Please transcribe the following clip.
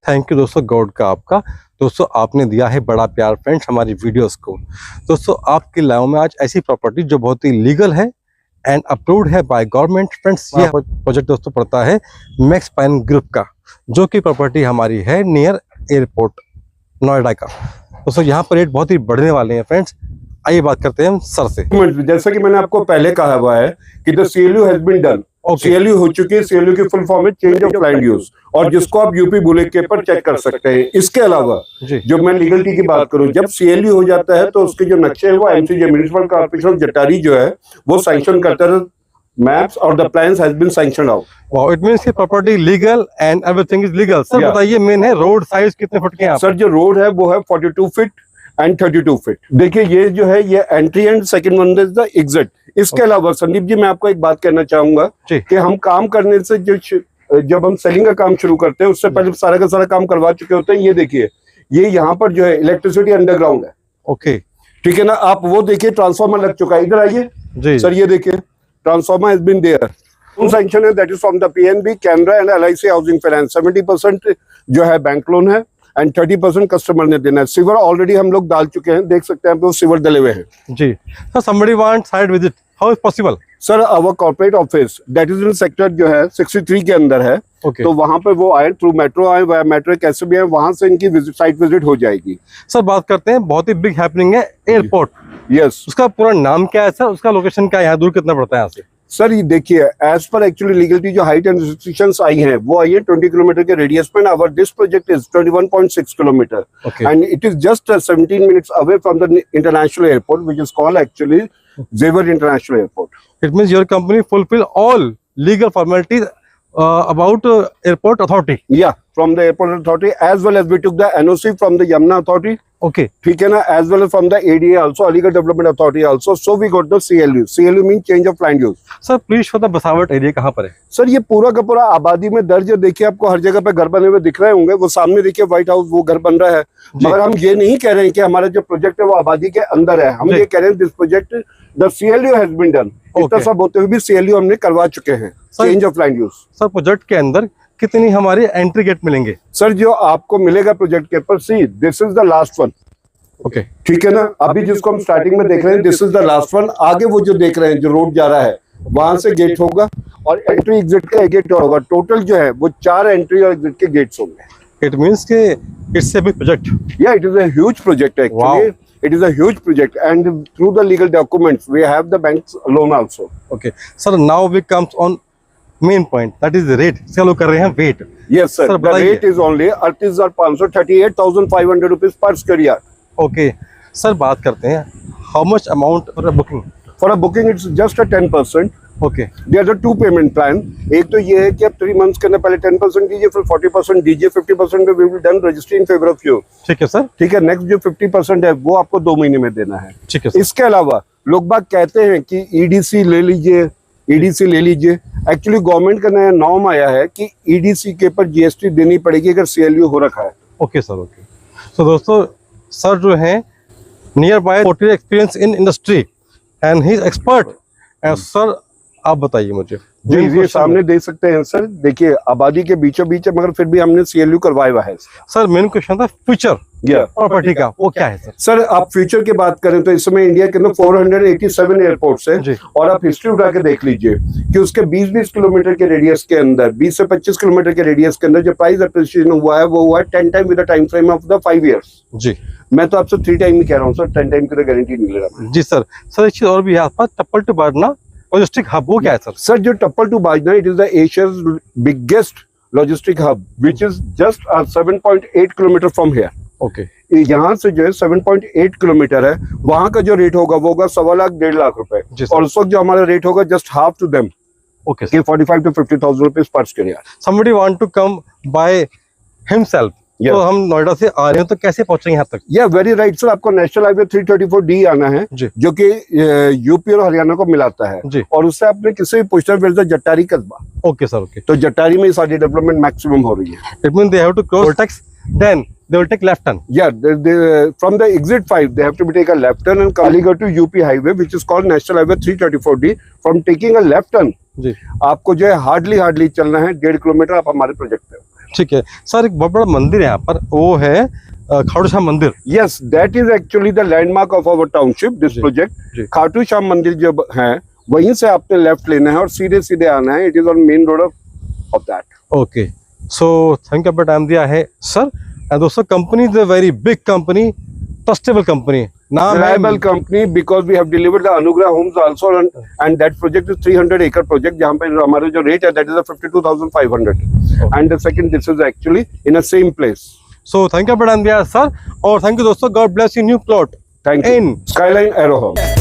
Thank you दोस्तों, God का आपका। दोस्तों आपने दिया है बड़ा प्यार फ्रेंड्स हमारी वीडियोस को। दोस्तों आपके लाइव में आज ऐसी प्रॉपर्टी जो बहुत ही लीगल है एंड अप्रूव्ड है बाय गवर्नमेंट। फ्रेंड्स ये प्रोजेक्ट दोस्तों पड़ता है मैक्स पाइन ग्रुप का, जो कि प्रॉपर्टी हमारी है नियर एयरपोर्ट नोएडा का। दोस्तों यहाँ पर रेट बहुत ही बढ़ने वाले हैं फ्रेंड्स। आइए बात करते हैं हम सर से। जैसा कि मैंने आपको पहले कहा हुआ है कि the CLU has been done. CLU हो चुकी है। सीएलयू की फुल फॉर्म है चेंज ऑफ लैंड यूज, और जिसको आप यूपी बुलेट के पर चेक कर सकते हैं। इसके अलावा जब मैं लीगलिटी की बात करूं, जब सीएलयू हो जाता है तो उसके जो नक्शे है वो MCJ municipal corporation of Jatari जो है वो सैंक्शन करता है मैप्स, और the plans has been sanctioned out. Wow, it means कि property legal and everything is legal. Sir बताइए मेन है रोड साइज कितने फुट के हैं? सर जो रोड है वो है 42 फीट एंड 32 फीट। देखिए ये जो है ये entry and second one is the exit. इसके अलावा संदीप जी मैं आपको एक बात कहना चाहूंगा कि हम काम करने से जब हम सेलिंग का काम शुरू करते हैं उससे पहले सारा का सारा काम करवा चुके होते हैं। ये देखिए ये यहाँ पर जो है इलेक्ट्रिसिटी अंडरग्राउंड है। ओके ठीक है ना। आप वो देखिए ट्रांसफार्मर लग चुका है। इधर आइए सर, ये देखिए transformer has been there. Sanction है that is from the PNB, Canara and LIC housing finance. 70% जो है बैंक लोन है एंड 30% कस्टमर ने देना है। सिवर ऑलरेडी हम लोग डाल चुके हैं, देख सकते हैं आप, सिवर डले हुए हैं जी। Sir somebody want site visit, how is possible? Sir our corporate office that is in sector जो है 63 के अंदर है। तो वहां पर वो आए थ्रू मेट्रो आए, वह मेट्रो कैसे भी है, वहां से इनकी साइट विजिट हो जाएगी। सर बात करते हैं बहुत ही बिग हैपनिंग है एयरपोर्ट। यस, उसका पूरा नाम क्या है सर? उसका लोकेशन क्या है? यहाँ दूर कितना पड़ता है यहाँ से? सर ये देखिए एज पर एक्चुअली लीगलिटी जो हाइट एंड रिस्ट्रिक्शंस आई हैं वो आई है 20 किलोमीटर के रेडियस में। Our this project is 21.6 kilometre and it is just 17 minutes away from the international airport which is called actually Jewar international airport. It means your company fulfil all legal formalities about airport authority? Yeah, from the airport authority as well as we took the NOC from the Yamuna authority. Okay, ठीक है ना, as well as from the ADA also, Aligarh Development Authority also. So we got the CLU. CLU means change of land use. Sir please show the बसावट area कहाँ पर है? Sir ये पूरा का पूरा आबादी में दर्ज है। देखिए आपको हर जगह पे घर बने हुए दिख रहे होंगे। वो सामने देखिए व्हाइट हाउस, वो घर बन रहा है। मगर हम ये नहीं कह रहे हैं कि हमारा जो प्रोजेक्ट है वो आबादी के अंदर है। हम ये कह रहे हैं this project the CLU has been done. इतना सब होते हुए भी CLU हमने करवा चुके हैं, change of land use. Sir project के अंदर कितनी हमारे एंट्री गेट मिलेंगे? सर जो आपको मिलेगा प्रोजेक्ट के ऊपर, see this is the last one. Okay ठीक है ना। अभी जिसको हम स्टार्टिंग में देख रहे हैं this is the last one. आगे वो जो देख रहे हैं जो रोड जा रहा है वहां से गेट होगा और एंट्री एग्जिट का एक गेट होगा। टोटल जो है वो 4 एंट्री और एग्जिट के गेट्स होंगे। इट मींस के इट्स अ बिग प्रोजेक्ट। या it is a huge project actually. It is a huge project and through the legal documents we have the bank's loan also. Okay sir, now we comes on main point, that is the rate. चलो कर रहे हैं weight. Yes sir, the rate is only 538,500 rupees per square yard. Okay sir, बात करते हैं how much amount for a booking? For a booking it's just a 10%. Okay, there are 2 payment plan. एक तो ये है कि आप 3 months के अंदर पहले 10% दीजिए, फिर 40% दीजिए। 50% we will done registry in favor of you. ठीक है सर। ठीक है। नेक्स्ट जो 50% है वो आपको 2 महीने में देना है। ठीक है। इसके अलावा लोग बाग कहते हैं कि EDC ले लीजिए, EDC ले लीजिए। एक्चुअली गवर्नमेंट का नया नॉर्म आया है कि EDC के ऊपर GST देनी पड़ेगी अगर CLU हो रखा है। Okay sir, okay. तो दोस्तों सर जो है near by 40 experience in industry and he is expert. Sir आप बताइए मुझे। जी ये सामने देख सकते हैं सर, देखिए आबादी के बीचों बीच है मगर फिर भी हमने CLU करवाया हुआ है। सर मेन क्वेश्चन था फ्यूचर प्रॉपर्टी का, वो क्या है सर? सर आप फ्यूचर की बात करें तो इस समय इंडिया के अंदर 487 एयरपोर्ट्स हैं और आप हिस्ट्री उठा के देख लीजिए कि उसके 20-20 किलोमीटर के रेडियस के अंदर, 20 से 25 किलोमीटर के रेडियस के अंदर जो प्राइस एप्रिसिएशन हुआ है वो हुआ है 10 time with the time frame of the 5 years. जी मैं तो आपसे 3 टाइम ही कह रहा हूँ सर, 10 टाइम की तो गारंटी नहीं ले रहा। जी सर। सर एक चीज और भी है आपके पास, टप्पल टू बाजना लॉजिस्टिक हब, वो क्या है सर? सर जो टप्पल टू बाजना it is the Asia's biggest logistic hub which is just 7.8 kilometre from here. Okay, यहाँ से जो है 7.8 किलोमीटर है, वहां का जो रेट होगा वो होगा 1.25 लाख 1.5 लाख रुपए, और उस वक्त जो हमारा रेट होगा just half to them. Okay, 45 to 50,000 rupees पर square yard. Somebody want to come buy himself, तो हम नोएडा से आ रहे हैं तो कैसे पहुंचेंगे यहाँ तक? या वेरी राइट सर, आपको नेशनल हाईवे 334D आना है जो कि यूपी और हरियाणा को मिलाता है, और उससे आपने किसी भी पूछना फिर जट्टारी कस्बा। Okay sir, okay. तो जट्टारी में सारी डेवलपमेंट मैक्सिमम हो रही है। It means they have to cross tax, then they will take left turn. Yeah, from the exit 5 they have to take a left turn and Aligarh to UP highway which is called National Highway 334D. From taking a left turn, जी आपको जो है hardly चलना है 1.5 kilometre, आप हमारे project पे। ठीक है सर, एक बहुत बड़ा मंदिर है यहाँ पर, वो है खाटू श्याम मंदिर। Yes, that is actually the landmark of our township this जी, प्रोजेक्ट। जी। खाटू श्याम मंदिर जो है वहीं से आपने लेफ्ट लेना है और सीधे सीधे आना है। It is on main road of that. Okay, so thank you, time दिया है सर। एंड दोस्तों, company is a very big company, trustable company, नाम है Reliable company because we have delivered the Anugrah homes also, and that project is 300 acre project जहाँ पे हमारे जो rate है that is a 52,500 and the second this is actually in a same place. So thank you, time दिया sir, और thank you दोस्तों, God bless you new plot Thank you. in Skyline Aero Home.